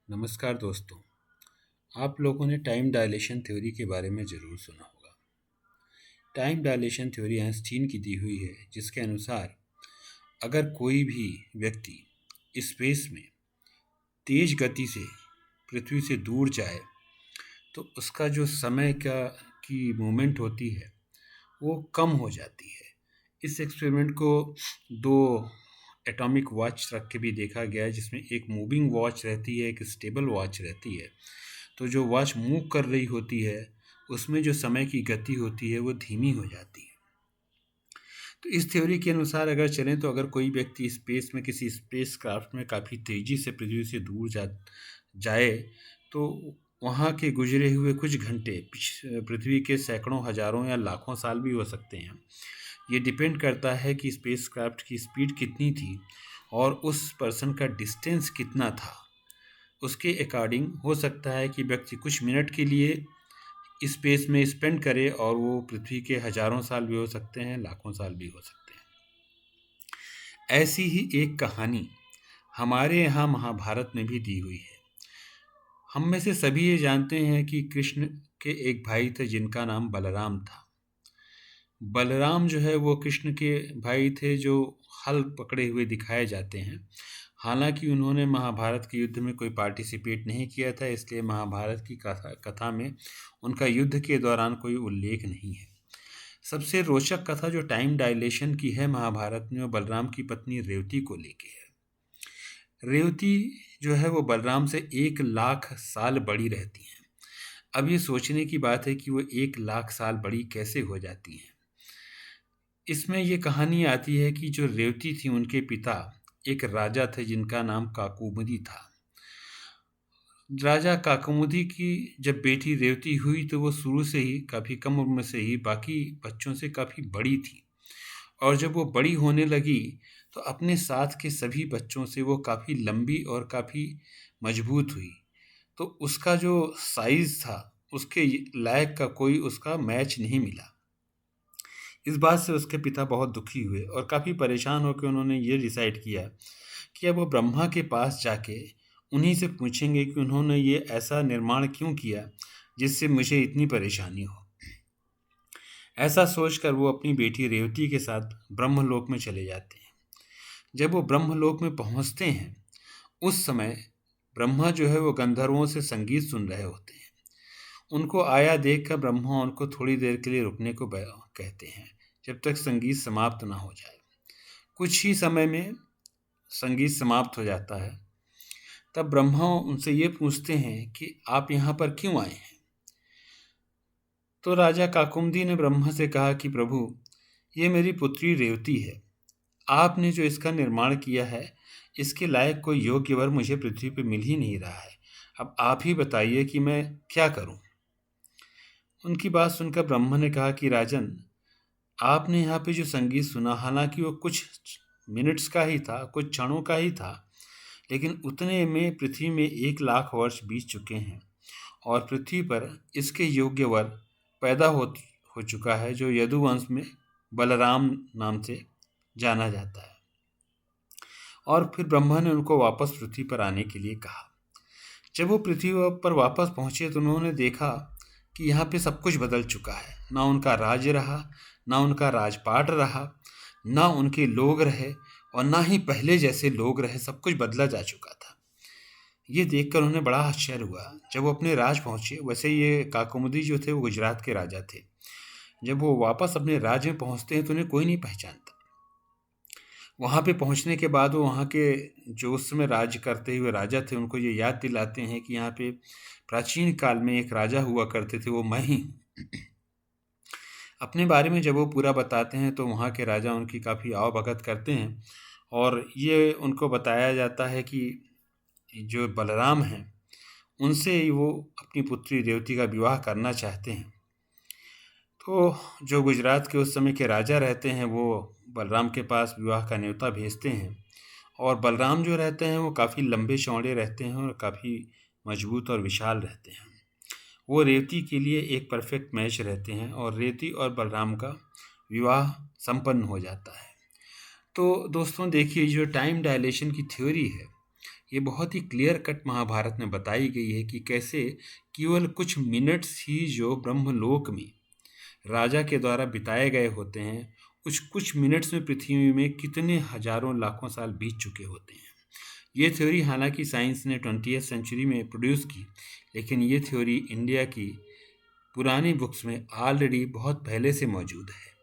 नमस्कार दोस्तों। आप लोगों ने टाइम डायलेशन थ्योरी के बारे में ज़रूर सुना होगा। टाइम डायलेशन थ्योरी आइंस्टीन की दी हुई है, जिसके अनुसार अगर कोई भी व्यक्ति स्पेस में तेज गति से पृथ्वी से दूर जाए तो उसका जो समय का की मूवमेंट होती है वो कम हो जाती है। इस एक्सपेरिमेंट को दो एटॉमिक वॉच रख के भी देखा गया है, जिसमें एक मूविंग वॉच रहती है, एक स्टेबल वॉच रहती है। तो जो वॉच मूव कर रही होती है उसमें जो समय की गति होती है वो धीमी हो जाती है। तो इस थ्योरी के अनुसार अगर चलें तो अगर कोई व्यक्ति स्पेस में किसी स्पेस क्राफ्ट में काफ़ी तेज़ी से पृथ्वी से दूर जाए तो वहाँ के गुजरे हुए कुछ घंटे पृथ्वी के सैकड़ों हजारों या लाखों साल भी हो सकते हैं। ये डिपेंड करता है कि स्पेस क्राफ्ट की स्पीड कितनी थी और उस पर्सन का डिस्टेंस कितना था। उसके अकॉर्डिंग हो सकता है कि व्यक्ति कुछ मिनट के लिए स्पेस में स्पेंड करे और वो पृथ्वी के हजारों साल भी हो सकते हैं, लाखों साल भी हो सकते हैं। ऐसी ही एक कहानी हमारे यहाँ महाभारत में भी दी हुई है। हम में से सभी ये जानते हैं कि कृष्ण के एक भाई थे जिनका नाम बलराम था। बलराम जो है वो कृष्ण के भाई थे जो हल पकड़े हुए दिखाए जाते हैं। हालांकि उन्होंने महाभारत के युद्ध में कोई पार्टिसिपेट नहीं किया था, इसलिए महाभारत की कथा में उनका युद्ध के दौरान कोई उल्लेख नहीं है। सबसे रोचक कथा जो टाइम डायलेशन की है महाभारत में, वो बलराम की पत्नी रेवती को लेके है। रेवती जो है वो बलराम से 1 लाख साल बड़ी रहती हैं। अब ये सोचने की बात है कि वो 1 लाख साल बड़ी कैसे हो जाती हैं। इसमें ये कहानी आती है कि जो रेवती थी उनके पिता एक राजा थे जिनका नाम काकुमुदी था। राजा काकुमुदी की जब बेटी रेवती हुई तो वो शुरू से ही काफ़ी कम उम्र से ही बाकी बच्चों से काफ़ी बड़ी थी, और जब वो बड़ी होने लगी तो अपने साथ के सभी बच्चों से वो काफ़ी लंबी और काफ़ी मजबूत हुई। तो उसका जो साइज़ था उसके लायक का कोई उसका मैच नहीं मिला। इस बात से उसके पिता बहुत दुखी हुए और काफ़ी परेशान होकर उन्होंने ये डिसाइड किया कि अब वो ब्रह्मा के पास जाके उन्हीं से पूछेंगे कि उन्होंने ये ऐसा निर्माण क्यों किया जिससे मुझे इतनी परेशानी हो। ऐसा सोचकर वो अपनी बेटी रेवती के साथ ब्रह्मलोक में चले जाते हैं। जब वो ब्रह्मलोक में पहुंचते हैं उस समय ब्रह्मा जो है वो गंधर्वों से संगीत सुन रहे होते हैं। उनको आया देखकर ब्रह्मा उनको थोड़ी देर के लिए रुकने को कहते हैं, जब तक संगीत समाप्त ना हो जाए। कुछ ही समय में संगीत समाप्त हो जाता है। तब ब्रह्मा उनसे ये पूछते हैं कि आप यहाँ पर क्यों आए हैं। तो राजा काकुमदी ने ब्रह्मा से कहा कि प्रभु, ये मेरी पुत्री रेवती है। आपने जो इसका निर्माण किया है इसके लायक कोई योग्य वर मुझे पृथ्वी पर मिल ही नहीं रहा है। अब आप ही बताइए कि मैं क्या करूं। उनकी बात सुनकर ब्रह्मा ने कहा कि राजन, आपने यहाँ पे जो संगीत सुना हालांकि वो कुछ मिनट्स का ही था, कुछ क्षणों का ही था, लेकिन उतने में पृथ्वी में 1 लाख वर्ष बीत चुके हैं और पृथ्वी पर इसके योग्य वर पैदा हो चुका है जो यदुवंश में बलराम नाम से जाना जाता है। और फिर ब्रह्मा ने उनको वापस पृथ्वी पर आने के लिए कहा। जब वो पृथ्वी पर वापस पहुंचे तो उन्होंने देखा कि यहाँ पे सब कुछ बदल चुका है। ना उनका राज्य रहा, ना उनका राजपाट रहा, ना उनके लोग रहे और ना ही पहले जैसे लोग रहे। सब कुछ बदला जा चुका था। ये देखकर उन्हें बड़ा आश्चर्य हुआ। जब वो अपने राज पहुंचे, वैसे ये काकुमुदी जो थे वो गुजरात के राजा थे, जब वो वापस अपने राज्य में पहुंचते हैं तो उन्हें कोई नहीं पहचानता। वहाँ पे पहुँचने के बाद वो वहाँ के जो उस समय राज्य करते हुए राजा थे उनको ये याद दिलाते हैं कि यहाँ पे प्राचीन काल में एक राजा हुआ करते थे, वो मैं ही हूँ। अपने बारे में जब वो पूरा बताते हैं तो वहाँ के राजा उनकी काफ़ी आवभगत करते हैं और ये उनको बताया जाता है कि जो बलराम हैं उनसे ही वो अपनी पुत्री रेवती का विवाह करना चाहते हैं। तो जो गुजरात के उस समय के राजा रहते हैं वो बलराम के पास विवाह का न्योता भेजते हैं और बलराम जो रहते हैं वो काफ़ी लंबे चौड़े रहते हैं और काफ़ी मजबूत और विशाल रहते हैं। वो रेवती के लिए एक परफेक्ट मैच रहते हैं और रेवती और बलराम का विवाह संपन्न हो जाता है। तो दोस्तों देखिए, जो टाइम डायलेशन की थ्योरी है ये बहुत ही क्लियर कट महाभारत में बताई गई है कि कैसे केवल कुछ मिनट्स ही जो ब्रह्मलोक में राजा के द्वारा बिताए गए होते हैं, कुछ कुछ मिनट्स में पृथ्वी में कितने हजारों लाखों साल बीत चुके होते हैं। ये थ्योरी हालांकि साइंस ने 20th सेंचुरी में प्रोड्यूस की, लेकिन ये थ्योरी इंडिया की पुरानी बुक्स में ऑलरेडी बहुत पहले से मौजूद है।